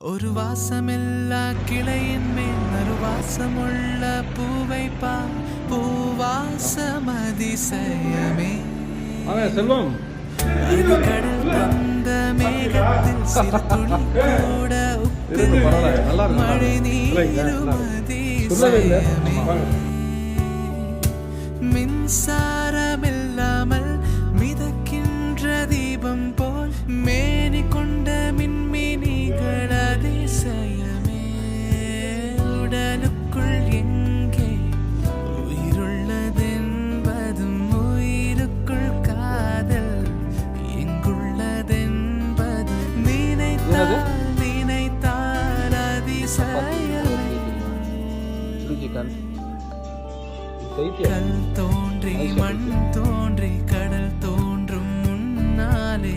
ஒரு வாசமில்லா கிளையின் மேல் மறுவாசமுள்ள பூவை பா பூவாசம் அதிசயமே. செல்வம் அது கடல் தந்த மேகத்தில் சிறு துளி கூட உப்பில் மழை நீரும் அதிசயமே. மின்சாரமில்லாமல் மிதக்கின்ற தீபம் போல் மேனி கொண்ட மின்மினிகள் அதிசயமே. உடலுக்குள் எங்கே உயிருள்ளதென்பதும் உயிருக்குள் காதல் எங்குள்ளதென்பது நினைத்தால் நினைத்தால் அதிசயமே. கல் தோன்றி மண் தோன்றி கடல் தோன்றும் முன்னாலே